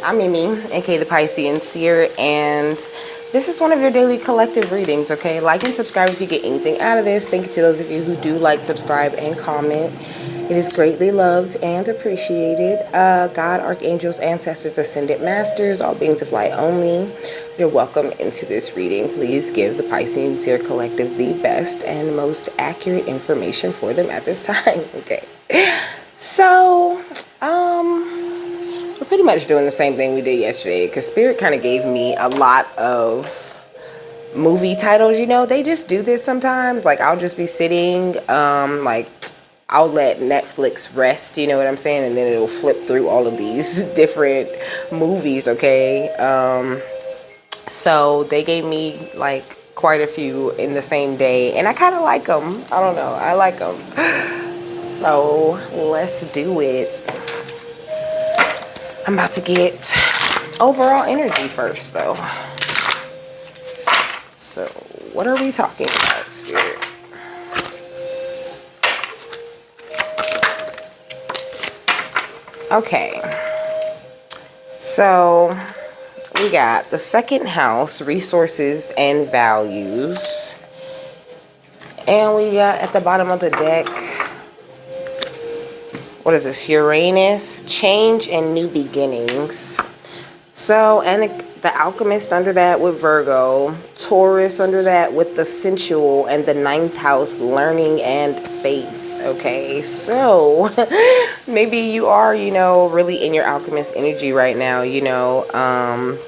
I'm Mimi, aka the Piscean Seer, and this is one of your daily collective readings, okay? Like and subscribe if you get anything out of this. Thank you to those of you who do like, subscribe, and comment. It is greatly loved and appreciated. God, archangels, ancestors, ascended masters, all beings of light only, you're welcome into this reading. Please give the Piscean Seer Collective the best and most accurate information for them at this time, okay? So, we're pretty much doing the same thing we did yesterday because Spirit kind of gave me a lot of movie titles. You know, they just do this sometimes. Like, I'll just be sitting, like, I'll let Netflix rest, you know what I'm saying? And then it'll flip through all of these different movies, okay? So they gave me, like, quite a few in the same day. And I kind of like them. I don't know. I like them. So let's do it. I'm about to get overall energy first, though. So, what are we talking about, Spirit? Okay. So, we got the second house, resources and values. And we got at the bottom of the deck, what is this? Uranus, change and new beginnings. So, and the alchemist under that with Virgo, Taurus under that with the sensual, and the ninth house, learning and faith. Okay, so maybe you are, you know, really in your alchemist energy right now, you know.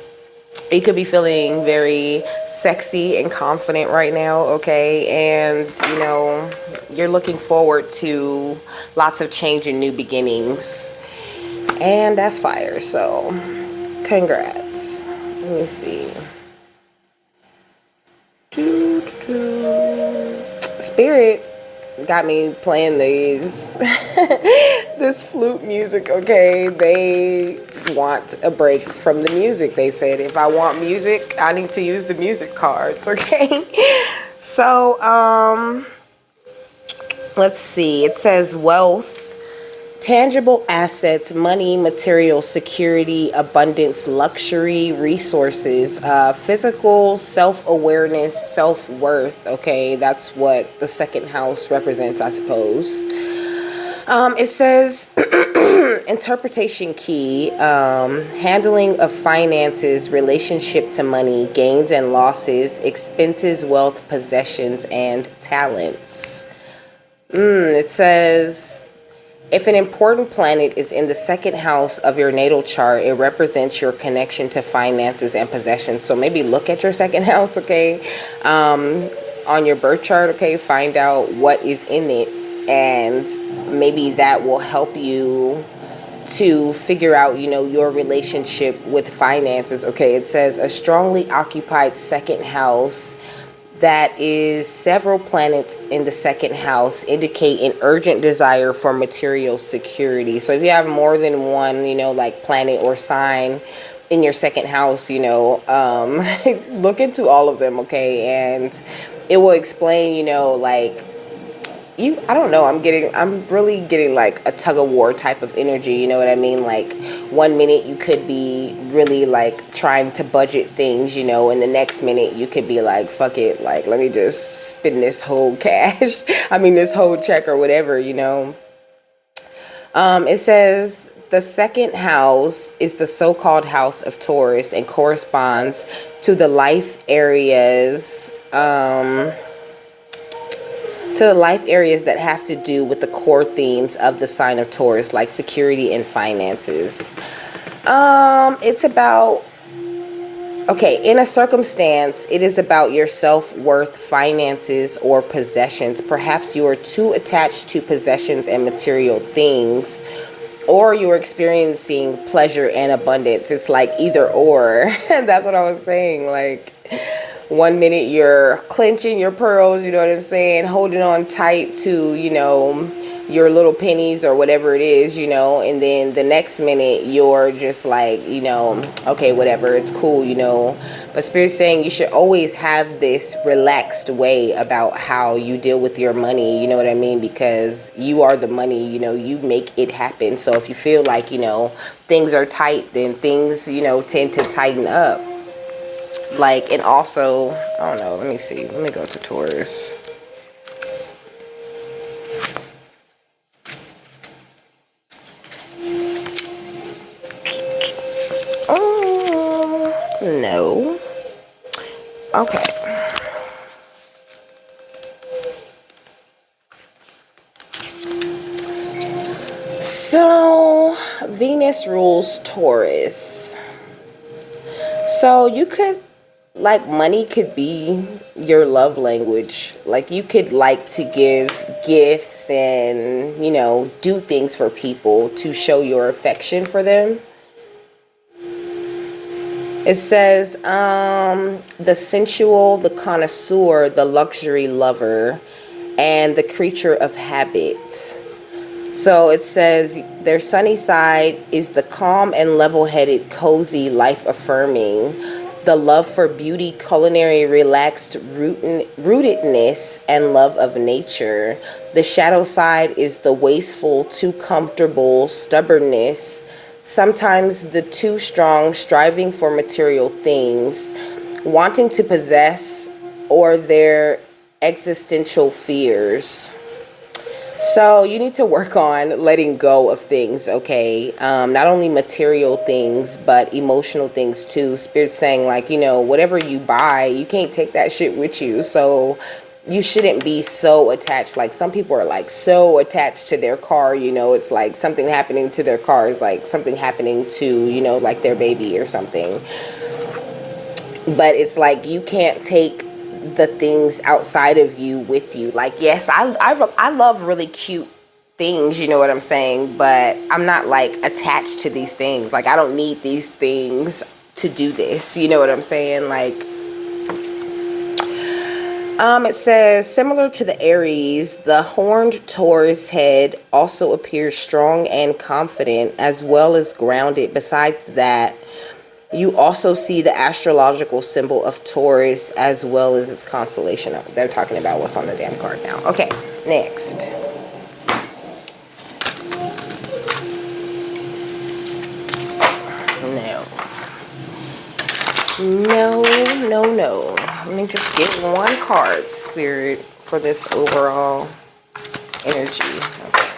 You could be feeling very sexy and confident right now, okay? And, you know, you're looking forward to lots of change and new beginnings. And that's fire, so congrats. Let me see. Spirit got me playing these this flute music, okay? They want a break from the music. They said if I want music, I need to use the music cards, okay? So let's see. It says wealth, tangible assets, money, material, security, abundance, luxury, resources, physical, self-awareness, self-worth. Okay, that's what the second house represents, I suppose. It says interpretation key, handling of finances, relationship to money, gains and losses, expenses, wealth, possessions, and talents. It says, if an important planet is in the second house of your natal chart, it represents your connection to finances and possessions. So maybe look at your second house, okay, on your birth chart, okay, find out what is in it, and maybe that will help you to figure out, you know, your relationship with finances, okay. It says a strongly occupied second house that is several planets in the second house indicate an urgent desire for material security. So if you have more than one, you know, like planet or sign in your second house, you know, look into all of them, okay? And it will explain, you know, like, I don't know, I'm really getting like a tug of war type of energy, you know what I mean? Like, one minute you could be really like trying to budget things, you know, and the next minute you could be like, fuck it, like, let me just spend this whole cash, this whole check or whatever, you know. It says the second house is the so-called house of Taurus and corresponds to the life areas, that have to do with the core themes of the sign of Taurus, like security and finances. It's about, okay, in a circumstance, it is about your self-worth, finances, or possessions. Perhaps you are too attached to possessions and material things, or you're experiencing pleasure and abundance. It's like either or. That's what I was saying, like, one minute you're clenching your pearls, you know what I'm saying, holding on tight to, you know, your little pennies or whatever it is, you know, and then the next minute you're just like, you know, okay, whatever, it's cool, you know. But Spirit's saying you should always have this relaxed way about how you deal with your money, you know what I mean? Because you are the money, you know, you make it happen. So if you feel like, you know, things are tight, then things, you know, tend to tighten up. Like, and also, I don't know, let me see. Let me go to Taurus. No. Okay. So, Venus rules Taurus. So, you could, like, money could be your love language. Like, you could like to give gifts and, you know, do things for people to show your affection for them. It says, the sensual, the connoisseur, the luxury lover, and the creature of habit. So it says their sunny side is the calm and level-headed, cozy, life-affirming, the love for beauty, culinary, relaxed rootedness, and love of nature. The shadow side is the wasteful, too comfortable, stubbornness, sometimes the too strong, striving for material things, wanting to possess, or their existential fears. So you need to work on letting go of things, okay? Not only material things, but emotional things too. Spirit's saying, like, you know, whatever you buy, you can't take that shit with you. So you shouldn't be so attached. Like, some people are like so attached to their car, you know, it's like something happening to their car is like something happening to, you know, like their baby or something. But it's like you can't take the things outside of you with you. Like, yes, I love really cute things, you know what I'm saying, but I'm not like attached to these things. Like, I don't need these things to do this, you know what I'm saying? Like, it says, similar to the Aries, the horned Taurus head also appears strong and confident, as well as grounded. Besides that, you also see the astrological symbol of Taurus as well as its constellation. They're talking about what's on the damn card now. Okay, next. No. Let me just get one card, Spirit, for this overall energy. Okay.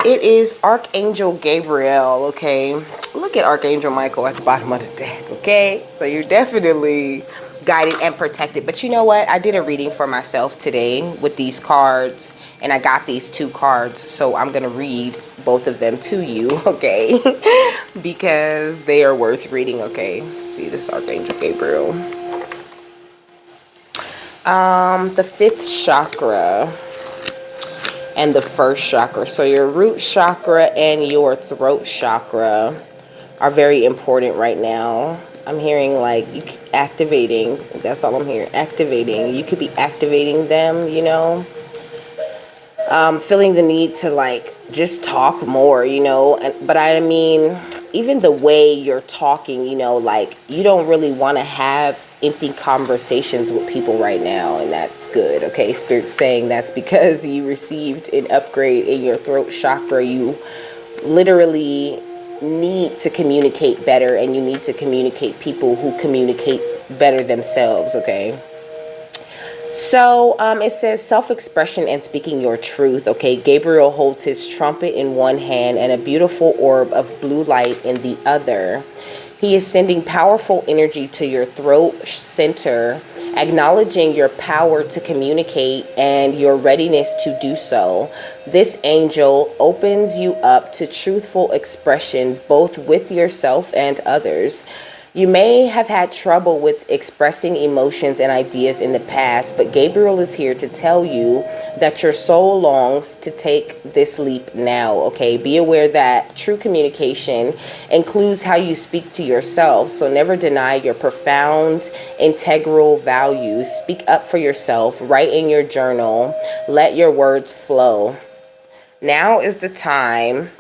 It is Archangel Gabriel, okay? Look at Archangel Michael at the bottom of the deck, okay? So you're definitely guided and protected. But you know what? I did a reading for myself today with these cards, and I got these two cards. So I'm going to read both of them to you, okay? Because they are worth reading, okay? See, this is Archangel Gabriel. The fifth chakra and the first chakra. So your root chakra and your throat chakra are very important right now. I'm hearing like you activating. That's all I'm hearing. Activating. You could be activating them, you know. Feeling the need to like just talk more, you know. But I mean, even the way you're talking, you know, like you don't really want to have empty conversations with people right now, and that's good, okay? Spirit's saying that's because you received an upgrade in your throat chakra. You literally need to communicate better, and you need to communicate people who communicate better themselves, okay? So it says self-expression and speaking your truth, okay? Gabriel holds his trumpet in one hand and a beautiful orb of blue light in the other. He is sending powerful energy to your throat center, acknowledging your power to communicate and your readiness to do so. This angel opens you up to truthful expression, both with yourself and others. You may have had trouble with expressing emotions and ideas in the past, but Gabriel is here to tell you that your soul longs to take this leap now, okay? Be aware that true communication includes how you speak to yourself, so never deny your profound, integral values. Speak up for yourself, write in your journal, let your words flow. Now is the time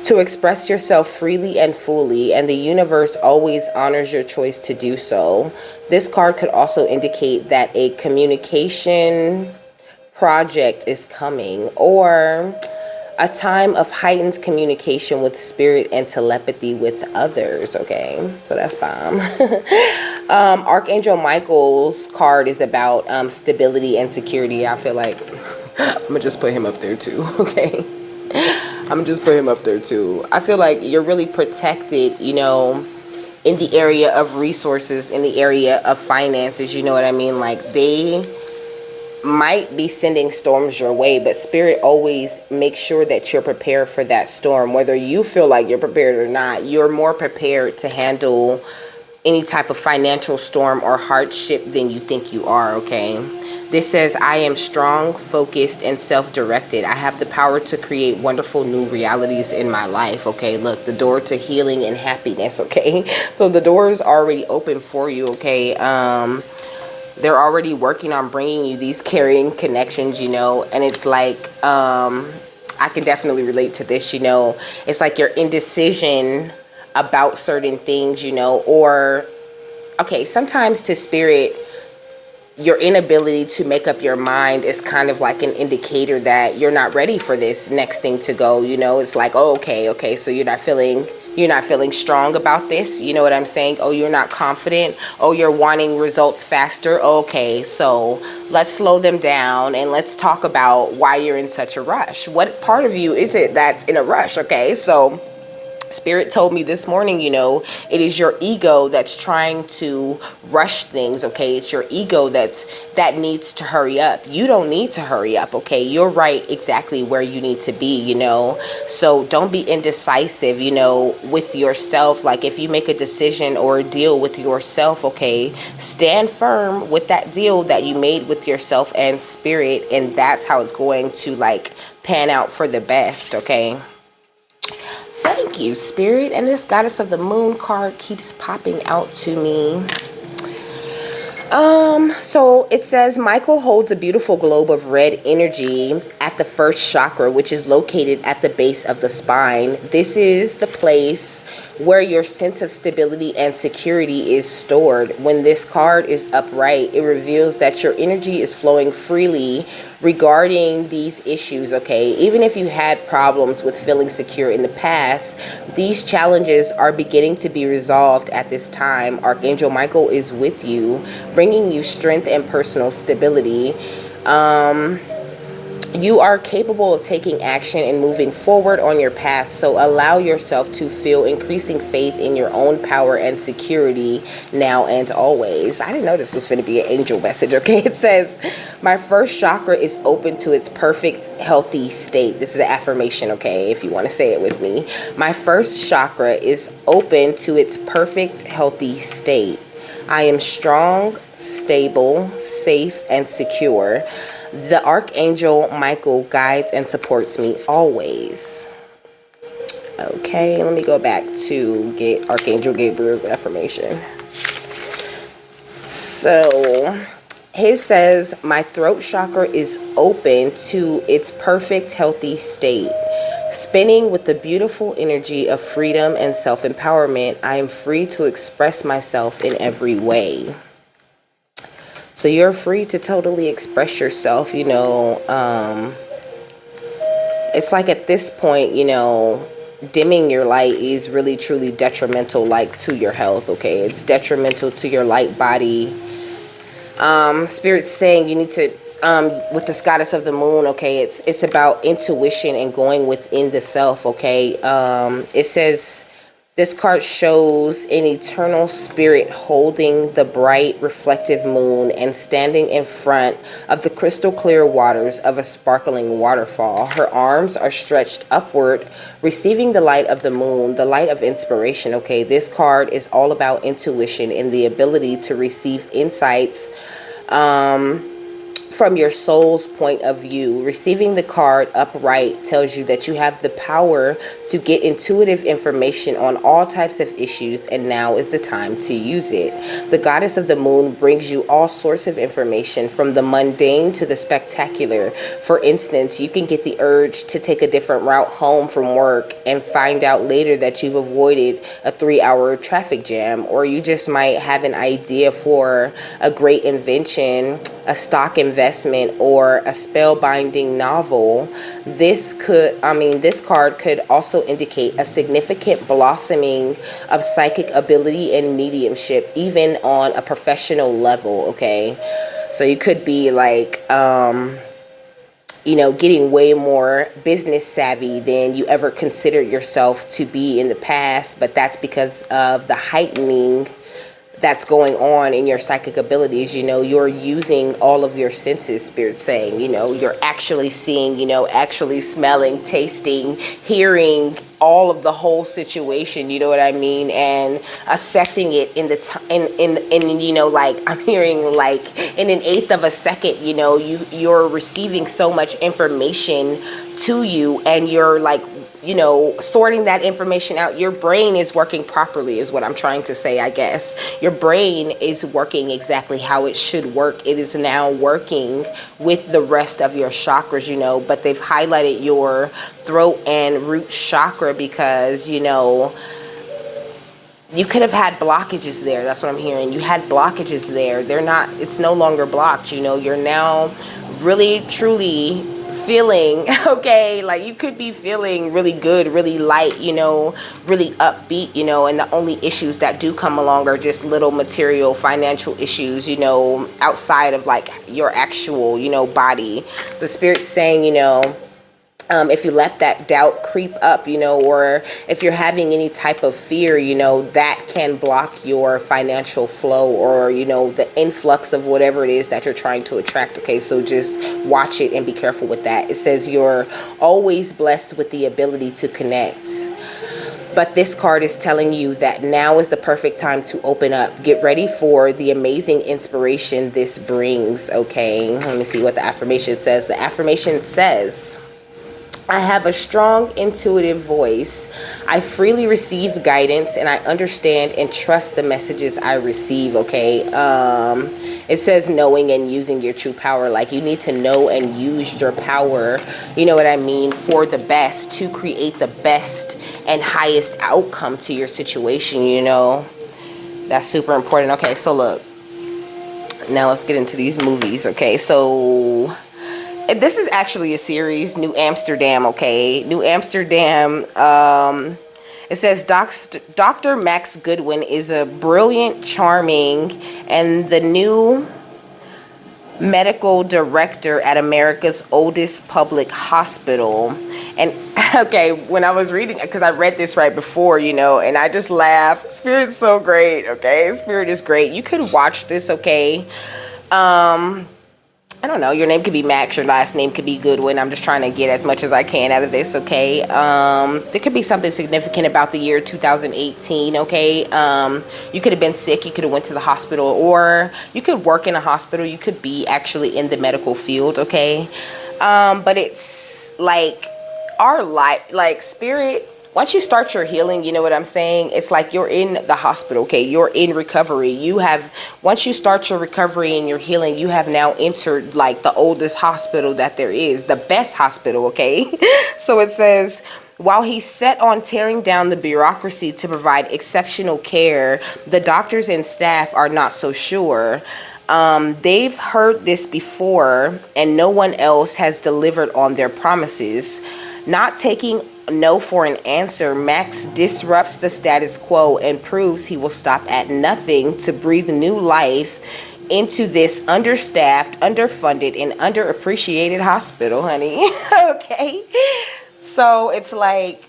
to express yourself freely and fully, and the universe always honors your choice to do so. This card could also indicate that a communication project is coming, or a time of heightened communication with spirit and telepathy with others. Okay, so that's bomb. Archangel Michael's card is about stability and security. I feel like I'm gonna just put him up there too. Okay, I'm gonna just put him up there too. I feel like you're really protected, you know, in the area of resources, in the area of finances. You know what I mean? Like, they might be sending storms your way, but spirit always makes sure that you're prepared for that storm. Whether you feel like you're prepared or not, you're more prepared to handle any type of financial storm or hardship than you think you are. Okay, this says, I am strong, focused, and self-directed. I have the power to create wonderful new realities in my life. Okay, look, the door to healing and happiness. Okay, so the door is already open for you. Okay, they're already working on bringing you these carrying connections, you know, and it's like, I can definitely relate to this, you know. It's like your indecision about certain things, you know, or, okay, sometimes to spirit, your inability to make up your mind is kind of like an indicator that you're not ready for this next thing to go, you know. It's like, oh, okay, so you're not feeling strong about this, you know what I'm saying? Oh, you're not confident. Oh, you're wanting results faster. Okay, so let's slow them down and let's talk about why you're in such a rush. What part of you is it that's in a rush? Okay, so Spirit told me this morning, you know, it is your ego that's trying to rush things. Okay, it's your ego that needs to hurry up. You don't need to hurry up. Okay, you're right exactly where you need to be, you know. So don't be indecisive, you know, with yourself. Like, if you make a decision or a deal with yourself, okay, stand firm with that deal that you made with yourself and spirit, and that's how it's going to like pan out for the best. Okay. Thank you, Spirit. And this Goddess of the Moon card keeps popping out to me. So it says, Michael holds a beautiful globe of red energy at the first chakra, which is located at the base of the spine. This is the place where your sense of stability and security is stored. When this card is upright, it reveals that your energy is flowing freely regarding these issues. Okay, even if you had problems with feeling secure in the past, these challenges are beginning to be resolved at this time. Archangel Michael is with you, bringing you strength and personal stability. You are capable of taking action and moving forward on your path, so allow yourself to feel increasing faith in your own power and security now and always. I didn't know this was going to be an angel message, okay? It says, my first chakra is open to its perfect, healthy state. This is an affirmation, okay, if you want to say it with me. My first chakra is open to its perfect, healthy state. I am strong, stable, safe, and secure. The Archangel Michael guides and supports me always. Okay, let me go back to get Archangel Gabriel's affirmation. So, his says, my throat chakra is open to its perfect, healthy state. Spinning with the beautiful energy of freedom and self-empowerment, I am free to express myself in every way. So you're free to totally express yourself, you know. It's like at this point, you know, dimming your light is really truly detrimental, like, to your health. Okay, it's detrimental to your light body. Spirit's saying you need to, with this Goddess of the Moon, okay, it's about intuition and going within the self. Okay, it says, this card shows an eternal spirit holding the bright, reflective moon and standing in front of the crystal clear waters of a sparkling waterfall. Her arms are stretched upward, receiving the light of the moon, the light of inspiration. Okay, this card is all about intuition and the ability to receive insights from your soul's point of view. Receiving the card upright tells you that you have the power to get intuitive information on all types of issues, and now is the time to use it. The goddess of the moon brings you all sorts of information, from the mundane to the spectacular. For instance, you can get the urge to take a different route home from work and find out later that you've avoided a 3-hour traffic jam, or you just might have an idea for a great invention, a stock investment, or a spellbinding novel. This card could also indicate a significant blossoming of psychic ability and mediumship, even on a professional level, okay? So you could be like, getting way more business savvy than you ever considered yourself to be in the past, but that's because of the heightening that's going on in your psychic abilities. You're using all of your senses, Spirit's saying. You're actually seeing, actually smelling, tasting, hearing all of the whole situation, you know what I mean, and assessing it in the like I'm hearing like in an eighth of a second. You're receiving so much information to you, and you're like, sorting that information out. Your brain is working properly is what I'm trying to say, I guess. Your brain is working exactly how it should work. It is now working with the rest of your chakras, but they've highlighted your throat and root chakra because, you could have had blockages there. That's what I'm hearing. You had blockages there. It's no longer blocked. You're now really, truly feeling okay. Like you could be feeling really good, really light, really upbeat, and the only issues that do come along are just little material financial issues, outside of like your actual, body. The Spirit's saying, if you let that doubt creep up, or if you're having any type of fear, that can block your financial flow, or, the influx of whatever it is that you're trying to attract. Okay, so just watch it and be careful with that. It says you're always blessed with the ability to connect. But this card is telling you that now is the perfect time to open up. Get ready for the amazing inspiration this brings, okay? Let me see what the affirmation says. The affirmation says, I have a strong intuitive voice. I freely receive guidance, and I understand and trust the messages I receive, okay? It says knowing and using your true power. Like you need to know and use your power, you know what I mean, for the best, to create the best and highest outcome to your situation, That's super important. Okay, so look. Now let's get into these movies, okay? So this is actually a series, New Amsterdam, okay? New Amsterdam, it says Dr. Max Goodwin is a brilliant, charming, and the new medical director at America's oldest public hospital. And okay, when I was reading, because I read this right before, and I just laughed. Spirit's so great, okay? Spirit is great. You could watch this, okay? I don't know, your name could be Max, your last name could be Goodwin. I'm just trying to get as much as I can out of this, okay? There could be something significant about the year 2018, okay? You could have been sick, you could have went to the hospital, or you could work in a hospital, you could be actually in the medical field, okay? But it's like our life, like Spirit, once you start your healing, you know what I'm saying? It's like you're in the hospital, okay? You're in recovery. Once you start your recovery and your healing, you have now entered like the oldest hospital that there is, the best hospital, okay? So it says, while he's set on tearing down the bureaucracy to provide exceptional care, the doctors and staff are not so sure. They've heard this before, and no one else has delivered on their promises. Not taking no for an answer, Max disrupts the status quo and proves he will stop at nothing to breathe new life into this understaffed, underfunded, and underappreciated hospital, honey. Okay? So it's like,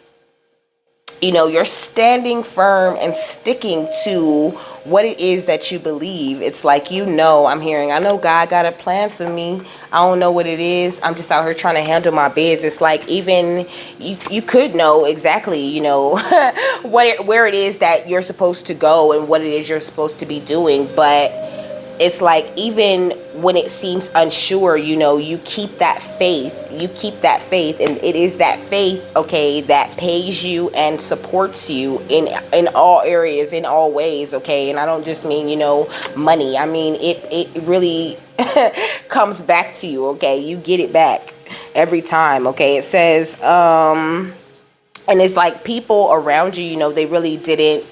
you're standing firm and sticking to what it is that you believe. It's like, I'm hearing, I know God got a plan for me. I don't know what it is. I'm just out here trying to handle my business. Like, even you could know exactly, where it is that you're supposed to go and what it is you're supposed to be doing. But it's like, even when it seems unsure, you keep that faith. And it is that faith, okay, that pays you and supports you in all areas, in all ways, okay. And I don't just mean, money. I mean, it really comes back to you, okay. You get it back every time, okay. It says, and it's like people around you, they really didn't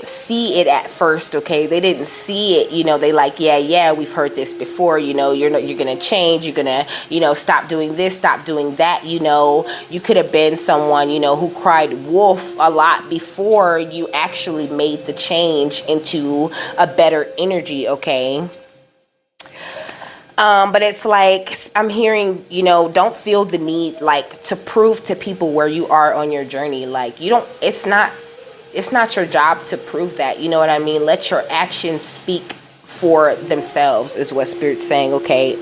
see it at first, okay. They didn't see it, they like, yeah, we've heard this before, you're gonna change, you're gonna, stop doing this, stop doing that. You could have been someone, who cried wolf a lot before you actually made the change into a better energy, okay. But it's like, I'm hearing, don't feel the need, like, to prove to people where you are on your journey. Like, it's not your job to prove that, you know what I mean? Let your actions speak for themselves, is what Spirit's saying, okay?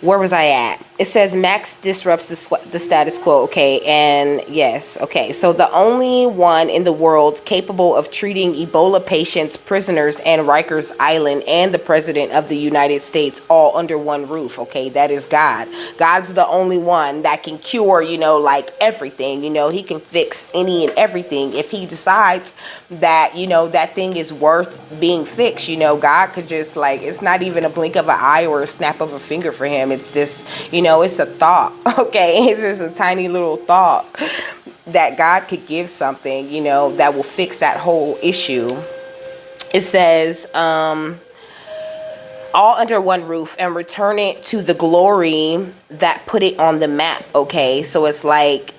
Where was I at? It says Max disrupts the status quo, okay? And yes, okay. So the only one in the world capable of treating Ebola patients, prisoners, and Rikers Island, and the President of the United States all under one roof, okay? That is God. God's the only one that can cure, like everything. He can fix any and everything. If he decides that, that thing is worth being fixed, God could just, like, it's not even a blink of an eye or a snap of a finger for him. It's just, it's a thought, okay? It's just a tiny little thought that God could give something, that will fix that whole issue. It says, all under one roof, and return it to the glory that put it on the map, okay? So it's like,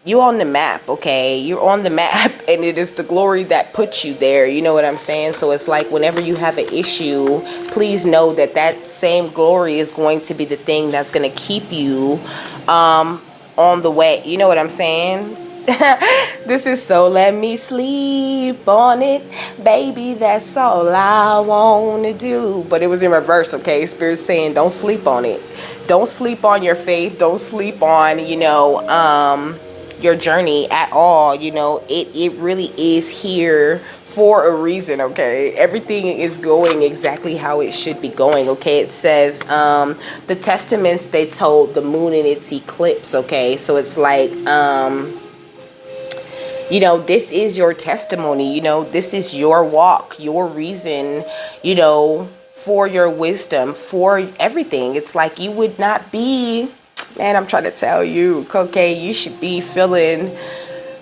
you on the map, okay? You're on the map, and it is the glory that puts you there. You know what I'm saying? So it's like, whenever you have an issue, please know that that same glory is going to be the thing that's going to keep you on the way. You know what I'm saying? This is So Let Me Sleep on It, baby, that's all I want to do. But it was in reverse, okay? Spirit's saying, don't sleep on it. Don't sleep on your faith. Don't sleep on, your journey at all. It really is here for a reason, okay? Everything is going exactly how it should be going, okay? It says the testaments they told the moon in its eclipse, okay? So it's like, this is your testimony, this is your walk, your reason, for your wisdom, for everything. It's like, you would not be, man, I'm trying to tell you, okay, you should be feeling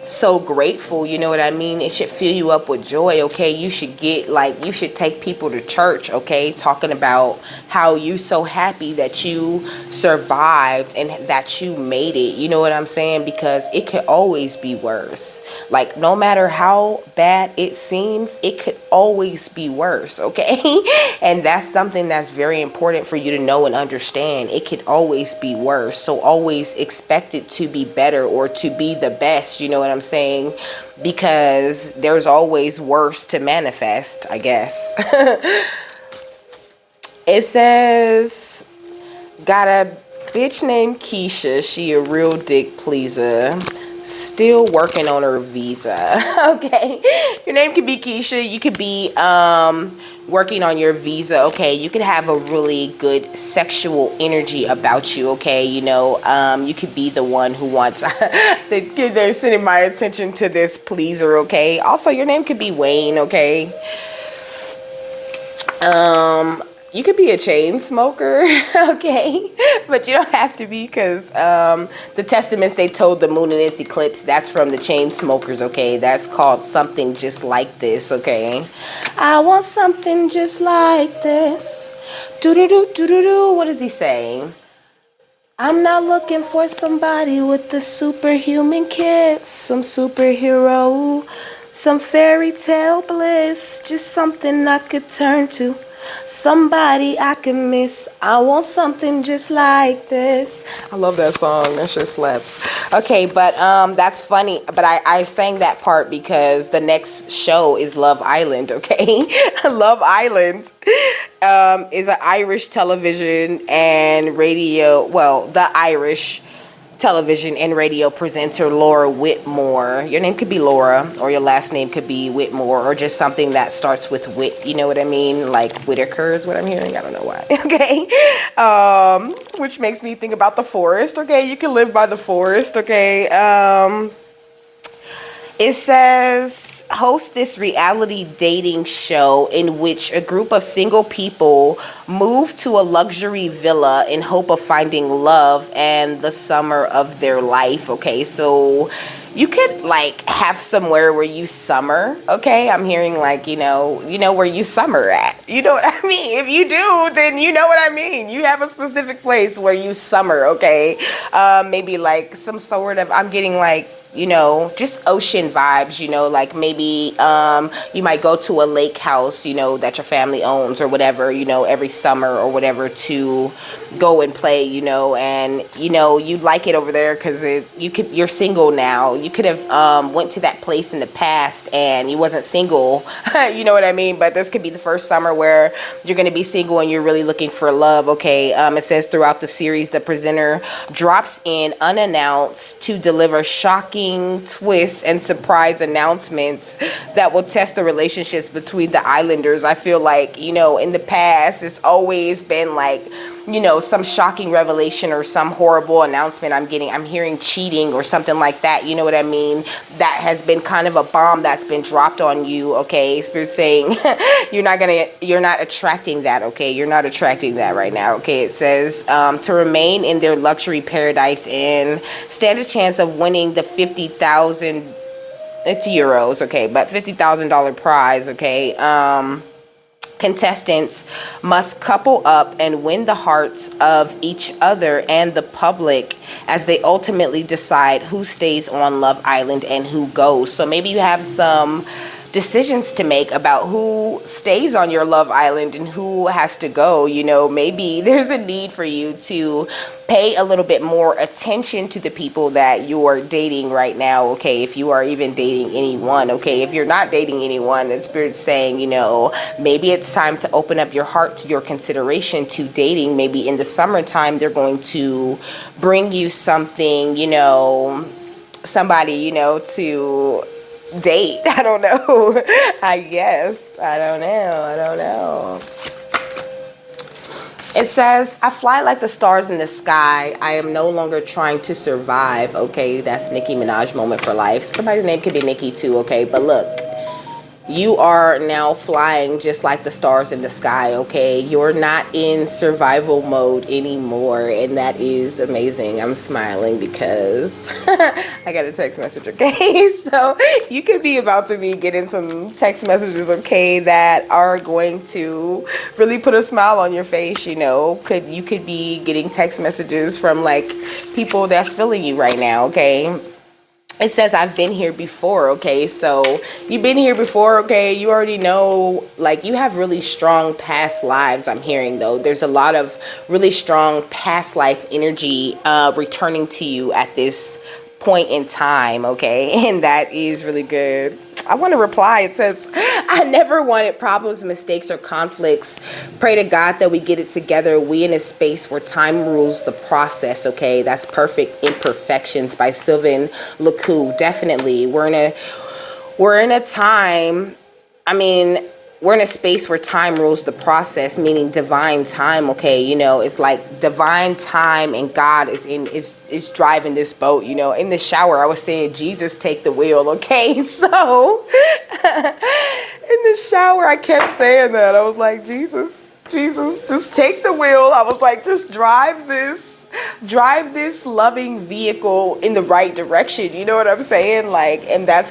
so grateful, you know what I mean? It should fill you up with joy, okay? You should you should take people to church, okay? Talking about how you so happy that you survived and that you made it, you know what I'm saying? Because it could always be worse. Like, no matter how bad it seems, it could always be worse, okay? And that's something that's very important for you to know and understand. It could always be worse. So always expect it to be better or to be the best, you know what I'm saying? Because there's always worse to manifest, I guess. It says, got a bitch named Keisha. She a real dick pleaser. Still working on her visa. Okay, your name could be Keisha. You could be working on your visa. Okay, you could have a really good sexual energy about you. Okay, you could be the one who wants they're sending my attention to this pleaser. Okay, also your name could be Wayne. Okay, you could be a chain smoker, okay? But you don't have to be, because the testaments they told the moon in its eclipse, that's from the chain smokers, okay? That's called Something Just Like This, okay? I want something just like this. Do-do-do, do-do-do. What is he saying? I'm not looking for somebody with a superhuman kiss, some superhero, some fairy tale bliss, just something I could turn to. Somebody I can miss. I want something just like this. I love that song. That shit slaps. Okay, but that's funny. But I sang that part because the next show is Love Island, okay? Love Island is an Irish television and radio, well, the Irish television and radio presenter Laura Whitmore. Your name could be Laura, or your last name could be Whitmore, or just something that starts with Whit. You know what I mean? Like Whitaker is what I'm hearing. I don't know why. Okay. Which makes me think about the forest. Okay. You can live by the forest. Okay. It says, host this reality dating show in which a group of single people move to a luxury villa in hope of finding love and the summer of their life. Okay, so you could like have somewhere where you summer. Okay, I'm hearing like, you know where you summer at. You know what I mean? If you do, then you know what I mean. You have a specific place where you summer. Okay, maybe like some sort of, I'm getting like, just ocean vibes, like maybe you might go to a lake house, that your family owns or whatever, every summer or whatever, to go and play, and you'd like it over there because you're single now. You could have went to that place in the past and you wasn't single, you know what I mean? But this could be the first summer where you're going to be single and you're really looking for love. Okay, it says throughout the series, the presenter drops in unannounced to deliver shocking twists and surprise announcements that will test the relationships between the islanders. I feel like, in the past, it's always been like, some shocking revelation or some horrible announcement I'm hearing cheating or something like that. You know what I mean? That has been kind of a bomb that's been dropped on you. Okay. Spirit saying you're not attracting that. Okay. You're not attracting that right now. Okay. It says, to remain in their luxury paradise and stand a chance of winning the 50,000, it's euros. Okay. But $50,000 prize. Okay. Contestants must couple up and win the hearts of each other and the public as they ultimately decide who stays on Love Island and who goes. So maybe you have some decisions to make about who stays on your Love Island and who has to go. Maybe there's a need for you to pay a little bit more attention to the people that you're dating right now. Okay, if you are even dating anyone. Okay, if you're not dating anyone, then Spirit's saying, maybe it's time to open up your heart to your consideration to dating. Maybe in the summertime they're going to bring you something, somebody, to date. I don't know. I guess. I don't know. It says, I fly like the stars in the sky. I am no longer trying to survive. Okay, that's Nicki Minaj moment for life. Somebody's name could be Nicki too. Okay, but look, you are now flying just like the stars in the sky. Okay, you're not in survival mode anymore, and that is amazing. I'm smiling because I got a text message. Okay, so you could be about to be getting some text messages, okay, that are going to really put a smile on your face. You could be getting text messages from like people that's feeling you right now. Okay. It says, I've been here before. Okay, so you've been here before. Okay, you already know, like, you have really strong past lives. I'm hearing, though, there's a lot of really strong past life energy returning to you at this point in time. Okay, and that is really good. I want to reply. It says, I never wanted problems, mistakes, or conflicts. Pray to God that we get it together. We in a space where time rules the process. Okay, that's Perfect Imperfections by Sylvain Lecoux. Definitely, we're in a time. We're in a space where time rules the process, meaning divine time. Okay, it's like divine time, and God is driving this boat. In the shower, I was saying, Jesus, take the wheel. Okay, so in the shower, I kept saying that. I was like, Jesus, just take the wheel. I was like, just drive this loving vehicle in the right direction. You know what I'm saying? Like, and that's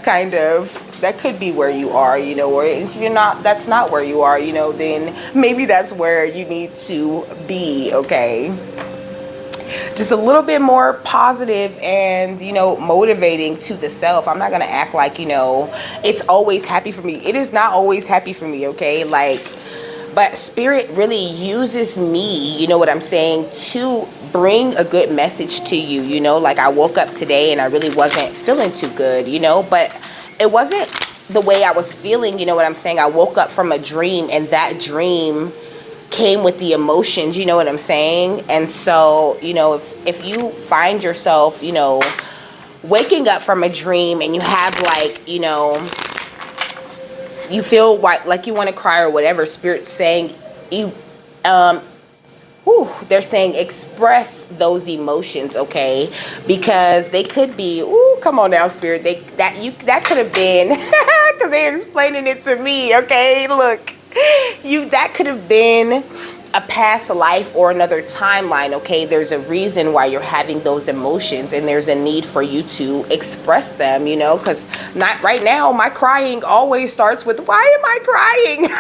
that could be where you are, or if that's not where you are, then maybe that's where you need to be. Okay, just a little bit more positive and motivating to the self. I'm not gonna act like it's always happy for me. It is not always happy for me. Okay, but Spirit really uses me, you know what I'm saying, to bring a good message to you. Like, I woke up today and I really wasn't feeling too good, but it wasn't the way I was feeling. You know what I'm saying? I woke up from a dream, and that dream came with the emotions, you know what I'm saying? And so, if you find yourself, waking up from a dream and you have like, you feel like you want to cry or whatever, Spirit's saying you, they're saying express those emotions, okay? Because they could be, come on now, Spirit. That could have been, because they're explaining it to me, okay? Look, that could have been a past life or another timeline, okay? There's a reason why you're having those emotions, and there's a need for you to express them, because not right now, my crying always starts with, why am I crying?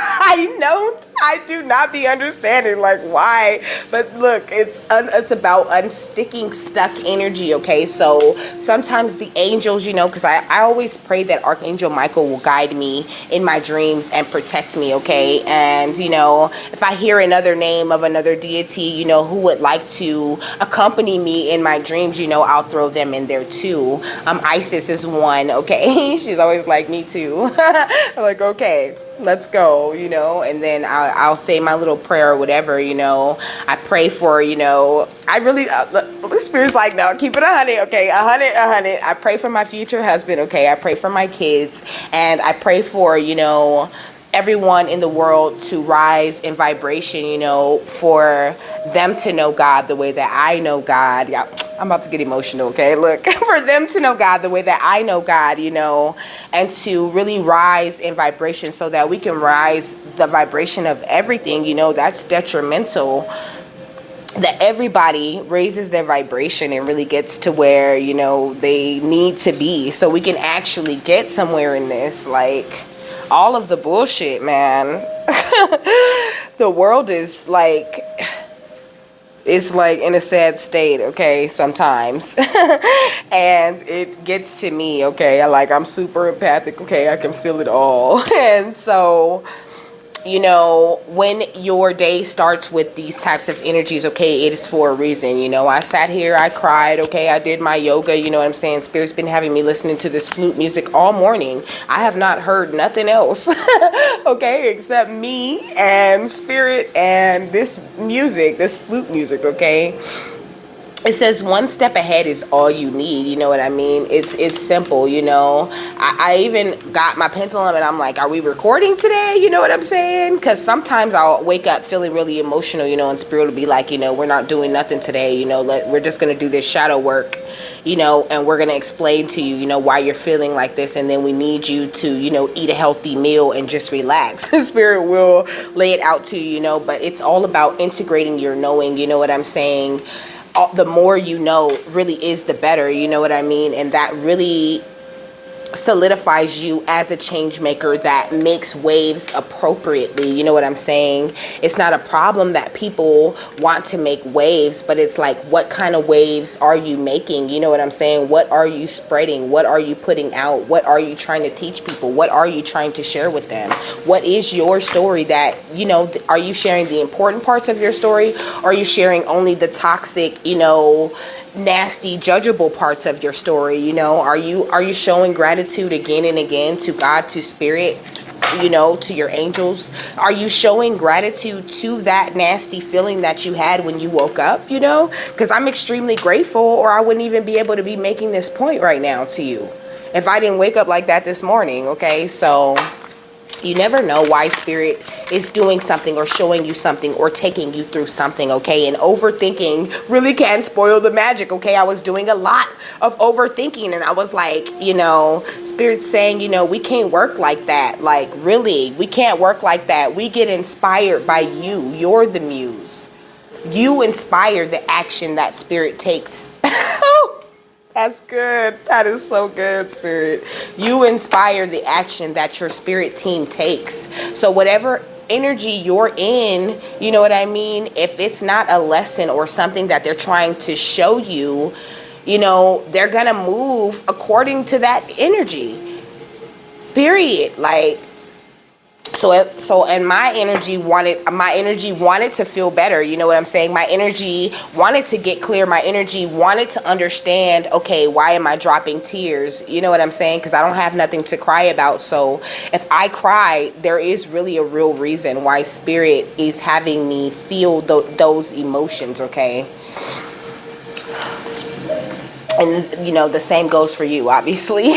I do not be understanding, like, why? But look, it's about unsticking stuck energy, okay? So sometimes the angels, because I always pray that Archangel Michael will guide me in my dreams and protect me, okay? And, if I hear another name of another deity, who would like to accompany me in my dreams, I'll throw them in there too. Isis is one, okay? She's always like, me too. I'm like, okay, let's go, and then I'll say my little prayer or whatever, I pray for, I really, the Spirit's like, no, keep it 100, okay, 100. I pray for my future husband, okay? I pray for my kids, and I pray for, everyone in the world to rise in vibration, for them to know God the way that I know God. Yeah, I'm about to get emotional, okay? Look, for them to know God the way that I know God, and to really rise in vibration so that we can rise the vibration of everything, that's detrimental. That everybody raises their vibration and really gets to where, they need to be, so we can actually get somewhere in this, like, all of the bullshit, man. The world is like, it's like in a sad state, okay, sometimes. And it gets to me, okay? I'm super empathic, okay? I can feel it all. And so, when your day starts with these types of energies, okay, it is for a reason. I sat here, I cried, okay, I did my yoga, you know what I'm saying? Spirit's been having me listening to this flute music all morning. I have not heard nothing else, okay, except me and Spirit and this music, this flute music, okay? It says one step ahead is all you need, you know what I mean? It's simple, I even got my pendulum and I'm like, are we recording today? You know what I'm saying? Because sometimes I'll wake up feeling really emotional, and Spirit will be like, we're not doing nothing today, we're just going to do this shadow work, and we're going to explain to you, why you're feeling like this, and then we need you to, eat a healthy meal and just relax. Spirit will lay it out to you, but it's all about integrating your knowing, you know what I'm saying? The more you know really is the better, you know what I mean? And that really solidifies you as a change maker that makes waves appropriately, you know what I'm saying? It's not a problem that people want to make waves, but it's like, what kind of waves are you making? You know what I'm saying? What are you spreading? What are you putting out? What are you trying to teach people? What are you trying to share with them? What is your story that, are you sharing the important parts of your story? Or are you sharing only the toxic, nasty, judgeable parts of your story? Are you showing gratitude again and again to God, to Spirit, to your angels? Are you showing gratitude to that nasty feeling that you had when you woke up? Because I'm extremely grateful, or I wouldn't even be able to be making this point right now to you if I didn't wake up like that this morning, okay? So you never know why Spirit is doing something or showing you something or taking you through something, okay? And overthinking really can spoil the magic, okay? I was doing a lot of overthinking, and I was like, Spirit's saying, we can't work like that. Like, really, we can't work like that. We get inspired by you. You're the muse. You inspire the action that Spirit takes. That's good. That is so good, Spirit. You inspire the action that your Spirit team takes. So whatever energy you're in, you know what I mean? If it's not a lesson or something that they're trying to show you, they're going to move according to that energy. Period. Like, And my energy wanted to feel better. You know what I'm saying? My energy wanted to get clear. My energy wanted to understand, okay, why am I dropping tears? You know what I'm saying? Because I don't have nothing to cry about. So if I cry, there is really a real reason why spirit is having me feel those emotions, okay? And, you know, the same goes for you, obviously.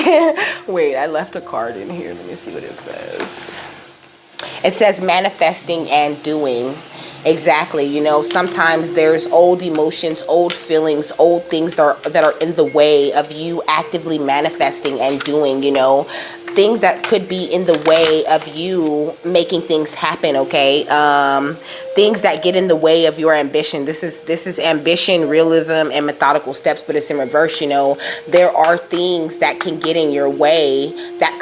Wait, I left a card in here. Let me see what it says. It says manifesting and doing. Exactly. You know, sometimes there's old emotions, old feelings, old things that are in the way of you actively manifesting and doing, you know, things that could be in the way of you making things happen, okay? Things that get in the way of your ambition. This is ambition, realism, and methodical steps, but it's in reverse, you know. There are things that can get in your way that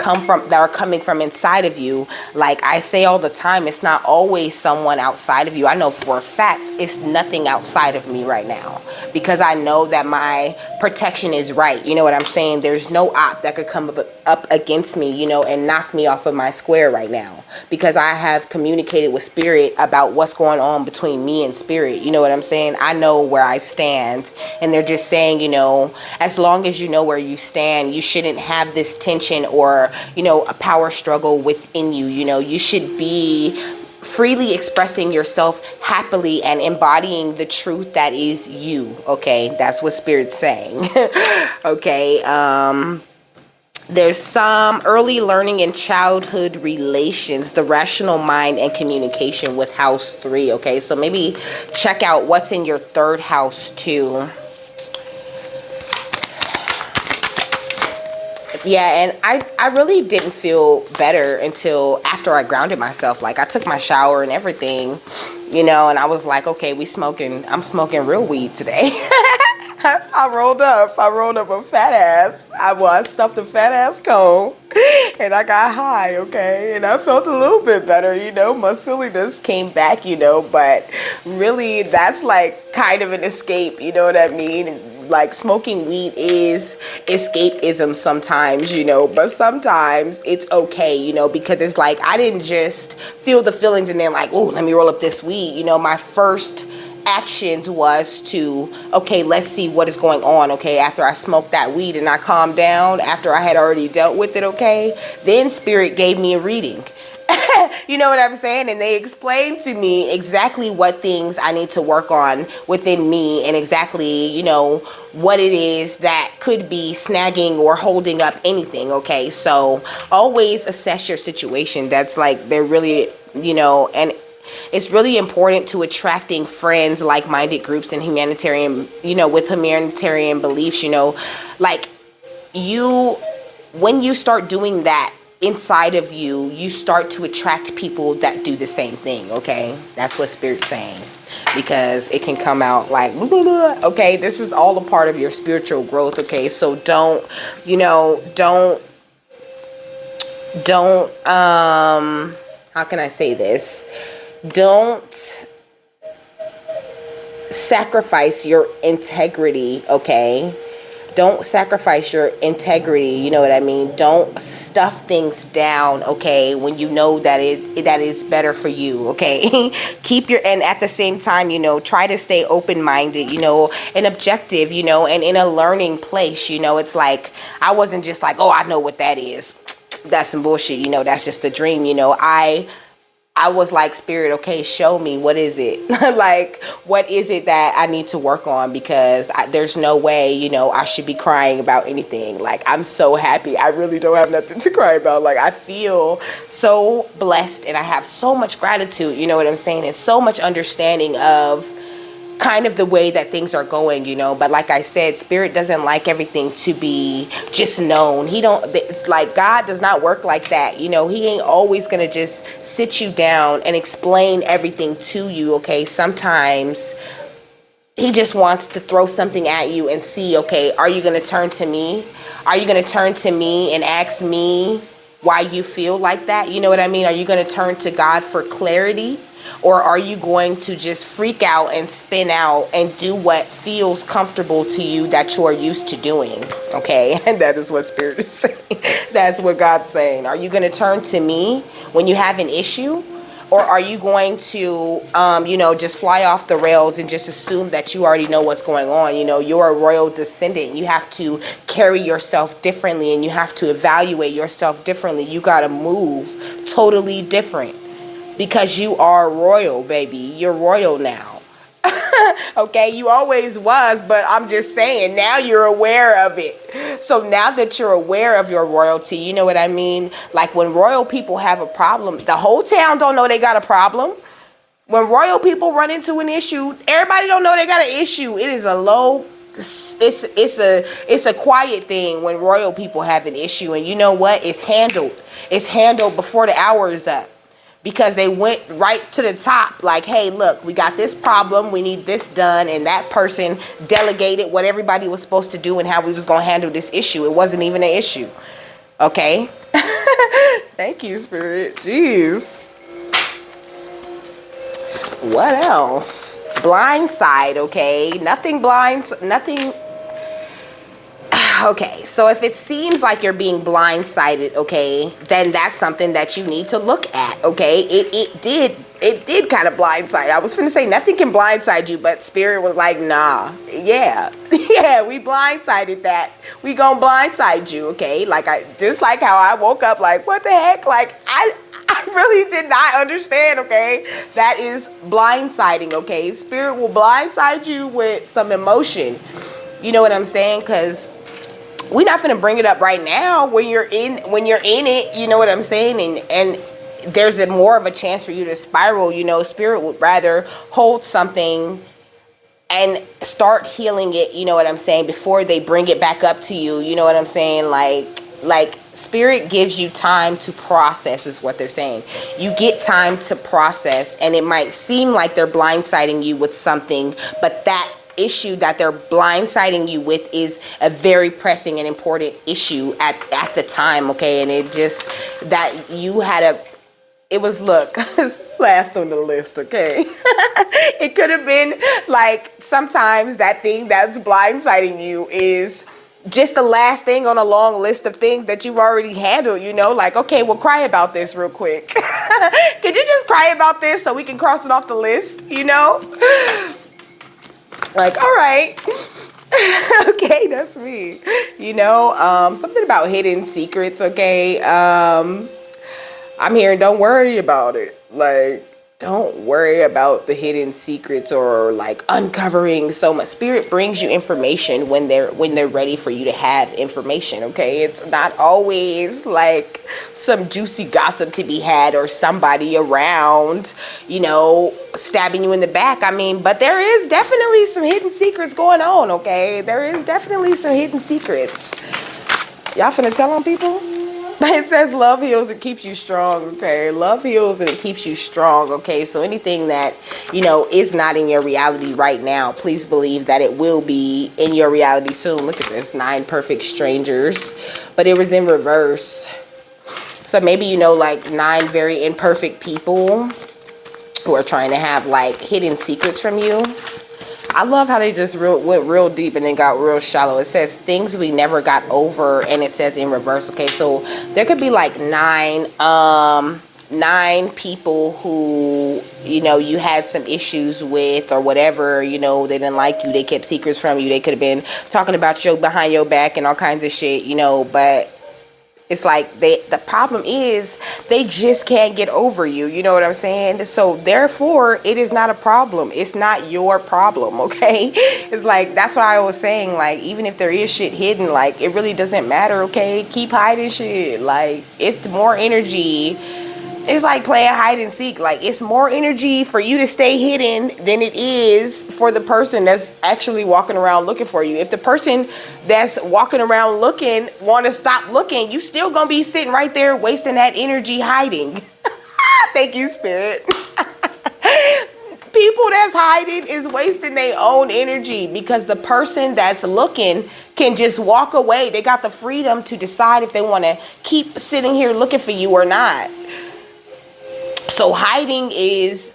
are coming from inside of you. Like I say all the time, it's not always someone outside of you. I know for a fact it's nothing outside of me right now, because I know that my protection is right. You know what I'm saying? There's no op that could come up against me, you know, and knock me off of my square right now, because I have communicated with spirit about what's going on between me and spirit. You know what I'm saying? I know where I stand, and they're just saying, you know, as long as you know where you stand, you shouldn't have this tension or, you know, a power struggle within you. You know, you should be freely expressing yourself happily and embodying the truth that is you. Okay, that's what spirit's saying. Okay. There's some early learning in childhood relations, the rational mind, and communication with house 3. Okay, so maybe check out what's in your 3rd house too. Yeah, and I really didn't feel better until after I grounded myself. Like I took my shower and everything, you know, and I was like, okay, I'm smoking real weed today. I rolled up a fat ass. I stuffed a fat ass cone and I got high, okay? And I felt a little bit better, you know, my silliness came back, you know, but really that's like kind of an escape, you know what I mean? Like smoking weed is escapism sometimes, you know, but sometimes it's okay, you know, because it's like I didn't just feel the feelings and then like, oh, let me roll up this weed. You know, my first actions was to, okay, let's see what is going on, okay, after I smoked that weed and I calmed down, after I had already dealt with it, okay, then spirit gave me a reading. You know what I'm saying? And they explained to me exactly what things I need to work on within me and exactly, you know, what it is that could be snagging or holding up anything, okay? So always assess your situation. That's like, they're really, you know, and it's really important to attracting friends, like-minded groups, and humanitarian, you know, with humanitarian beliefs, you know, like when you start doing that, inside of you, you start to attract people that do the same thing, okay? That's what spirit's saying, because it can come out like, okay, this is all a part of your spiritual growth, okay? So don't how can I say this? Don't sacrifice your integrity, okay? Don't sacrifice your integrity, you know what I mean? Don't stuff things down, okay, when you know that that is better for you, okay? And at the same time, you know, try to stay open-minded, you know, and objective, you know, and in a learning place, you know. It's like, I wasn't just like, oh, I know what that is. That's some bullshit, you know, that's just a dream, you know. I was like, spirit, okay, show me, what is it? Like, what is it that I need to work on? Because there's no way, you know, I should be crying about anything. Like, I'm so happy. I really don't have nothing to cry about. Like, I feel so blessed and I have so much gratitude, you know what I'm saying? And so much understanding of kind of the way that things are going, you know. But like I said, spirit doesn't like everything to be just known. It's like, God does not work like that, you know. He ain't always gonna just sit you down and explain everything to you, okay? Sometimes he just wants to throw something at you and see, okay, are you gonna turn to me? Are you gonna turn to me and ask me why you feel like that? You know what I mean? Are you gonna turn to God for clarity? Or are you going to just freak out and spin out and do what feels comfortable to you that you are used to doing? Okay, and that is what Spirit is saying. That's what God's saying. Are you going to turn to me when you have an issue? Or are you going to, just fly off the rails and just assume that you already know what's going on? You're a royal descendant. You have to carry yourself differently, and you have to evaluate yourself differently. You got to move totally different because you are royal, baby. You're royal now. Okay, you always was, but I'm just saying, now you're aware of it. So now that you're aware of your royalty, you know what I mean? Like when royal people have a problem, the whole town don't know they got a problem. When royal people run into an issue, everybody don't know they got an issue. It is a low, it's a quiet thing when royal people have an issue. And you know what? It's handled. It's handled before the hour is up. Because they went right to the top, like, hey, look, we got this problem, we need this done, and that person delegated what everybody was supposed to do and how we was going to handle this issue. It wasn't even an issue. Okay? Thank you, Spirit. Jeez. What else? Blindside, okay? Nothing. Okay, so if it seems like you're being blindsided, okay, then that's something that you need to look at, okay? It did kind of blindside. I was finna say nothing can blindside you, but Spirit was like, nah, yeah, we blindsided that. We gonna blindside you, okay? Just like how I woke up like, what the heck? Like, I really did not understand, okay? That is blindsiding, okay? Spirit will blindside you with some emotion. You know what I'm saying? Because we're not going to bring it up right now when you're in it, you know what I'm saying? And there's more of a chance for you to spiral. Spirit would rather hold something and start healing it, you know what I'm saying, before they bring it back up to you. You know what I'm saying? Like Spirit gives you time to process is what they're saying. You get time to process, and it might seem like they're blindsiding you with something, but that issue that they're blindsiding you with is a very pressing and important issue at the time, okay? And it just, that you had it was, look, last on the list, okay? It could have been like, sometimes that thing that's blindsiding you is just the last thing on a long list of things that you've already handled, like, okay, well, cry about this real quick. Could you just cry about this so we can cross it off the list, Like, all right. Okay, that's me. Something about hidden secrets, okay? I'm hearing don't worry about it. Like, don't worry about the hidden secrets or like uncovering so much. Spirit brings you information when they're ready for you to have information, okay? It's not always like some juicy gossip to be had or somebody around, stabbing you in the back. I mean, but there is definitely some hidden secrets going on, okay? There is definitely some hidden secrets. Y'all finna tell on people? It says love heals and keeps you strong, okay? Love heals and it keeps you strong, okay? So anything that, is not in your reality right now, please believe that it will be in your reality soon. Look at this, 9 perfect strangers. But it was in reverse. So maybe, like 9 very imperfect people who are trying to have like hidden secrets from you. I love how they just went real deep and then got real shallow. It says things we never got over, and it says in reverse. Okay, so there could be like 9 people who, you had some issues with or whatever, they didn't like you. They kept secrets from you. They could have been talking about you behind your back and all kinds of shit, but it's like the problem is they just can't get over you. You know what I'm saying? So therefore, it is not a problem. It's not your problem, okay? It's like, that's what I was saying. Like, even if there is shit hidden, like, it really doesn't matter, okay? Keep hiding shit. Like, it's more energy. It's like playing hide and seek. Like, it's more energy for you to stay hidden than it is for the person that's actually walking around looking for you. If the person that's walking around looking want to stop looking, you still gonna be sitting right there wasting that energy hiding. Thank you, Spirit. People that's hiding is wasting their own energy, because the person that's looking can just walk away. They got the freedom to decide if they want to keep sitting here looking for you or not. So hiding is,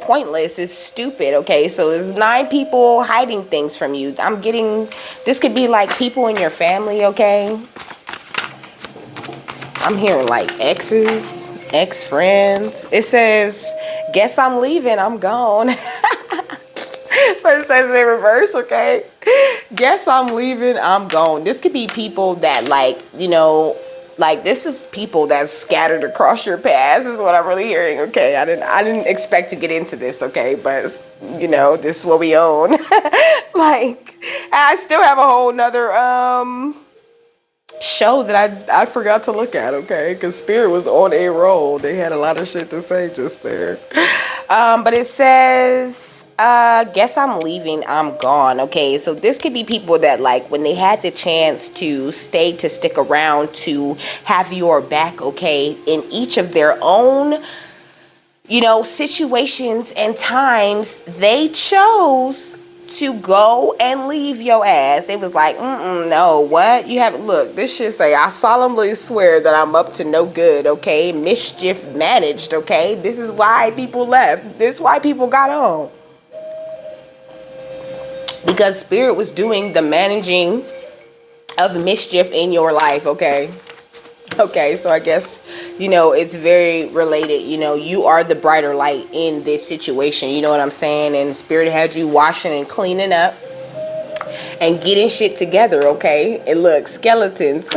pointless. It's stupid. Okay, so there's 9 people hiding things from you. I'm getting, this could be like people in your family. Okay, I'm hearing like exes, ex-friends. It says, guess I'm leaving, I'm gone. But it says it in reverse. Okay, guess I'm leaving, I'm gone. This could be people that like this is people that's scattered across your path. This is what I'm really hearing. Okay, I didn't expect to get into this. Okay, but this is what we own. Like, I still have a whole nother show that I forgot to look at. Okay, because Spirit was on a roll. They had a lot of shit to say just there. But it says, guess I'm leaving, I'm gone. Okay, so this could be people that, like, when they had the chance to stick around, to have your back, okay, in each of their own, situations and times, they chose to go and leave your ass. They was like, no, what? You haven't, look, this shit say, I solemnly swear that I'm up to no good, okay? Mischief managed, okay? This is why people left. This is why people got on. Because Spirit was doing the managing of mischief in your life, okay? Okay, so I guess, it's very related. You are the brighter light in this situation. You know what I'm saying? And Spirit had you washing and cleaning up and getting shit together, okay? And look, skeletons.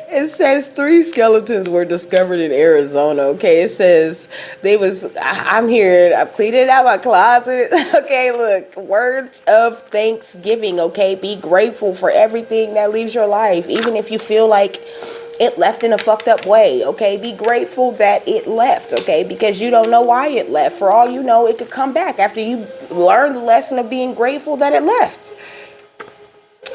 It says 3 skeletons were discovered in Arizona, okay? It says I'm here, I'm cleaning out my closet. Okay, look, words of thanksgiving, okay? Be grateful for everything that leaves your life, even if you feel like it left in a fucked up way, okay? Be grateful that it left, okay? Because you don't know why it left. For all you know, it could come back after you learn the lesson of being grateful that it left.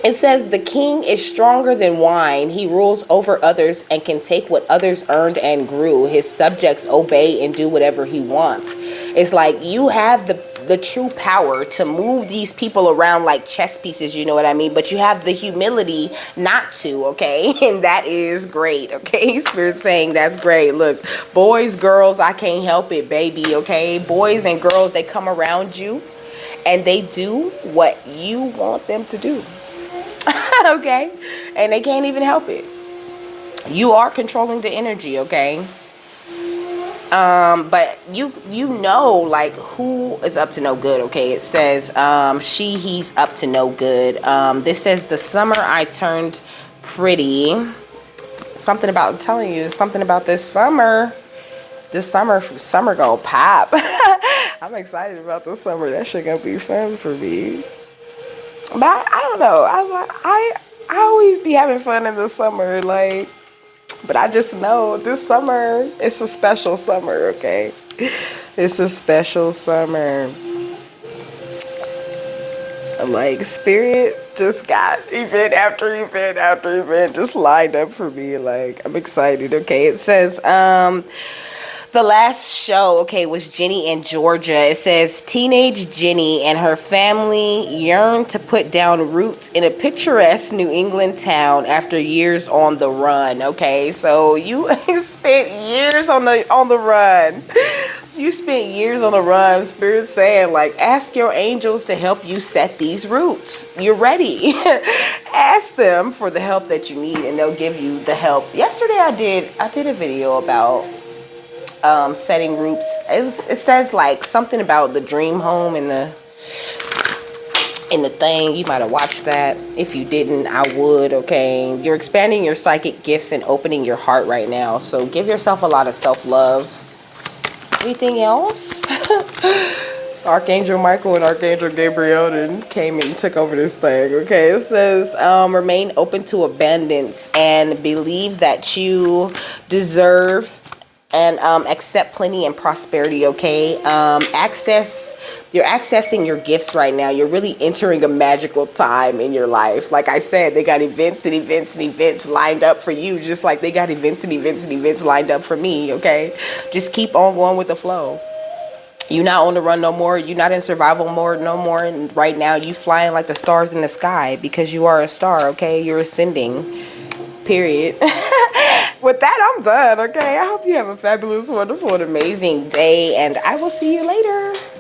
It says the king is stronger than wine. He rules over others and can take what others earned and grew. His subjects obey and do whatever he wants. It's like you have the true power to move these people around like chess pieces, you know what I mean? But you have the humility not to, okay? And that is great, okay? Spirit's saying that's great. Look, boys, girls, I can't help it, baby, okay? Boys and girls, they come around you and they do what you want them to do. Okay, and they can't even help it. You are controlling the energy, okay? But you like who is up to no good, okay? It says he's up to no good. This says the summer I turned pretty. Something about, I'm telling you, something about this summer. This summer gonna pop. I'm excited about this summer. That shit gonna be fun for me. But I don't know. I always be having fun in the summer, like. But I just know this summer, it's a special summer, okay? It's a special summer. Like, Spirit just got event after event after event just lined up for me. Like, I'm excited, okay? It says, the last show, okay, was Jenny in Georgia. It says, teenage Jenny and her family yearn to put down roots in a picturesque New England town after years on the run, okay? So you spent years on the run. You spent years on the run. Spirit's saying, like, ask your angels to help you set these roots. You're ready. Ask them for the help that you need, and they'll give you the help. Yesterday I did a video about setting roots. It says like something about the dream home in the thing. You might have watched that. If you didn't, I would, okay? You're expanding your psychic gifts and opening your heart right now. So give yourself a lot of self-love. Anything else? Archangel Michael and Archangel Gabriel then came and took over this thing, okay? It says, remain open to abundance and believe that you deserve and accept plenty and prosperity, okay? You're accessing your gifts right now. You're really entering a magical time in your life. Like I said, they got events and events and events lined up for you, just like they got events and events and events lined up for me, okay? Just keep on going with the flow. You're not on the run no more. You're not in survival mode no more. And right now, you flying like the stars in the sky because you are a star, okay? You're ascending, period. with that, I'm done, okay? I hope you have a fabulous, wonderful, and amazing day, and I will see you later.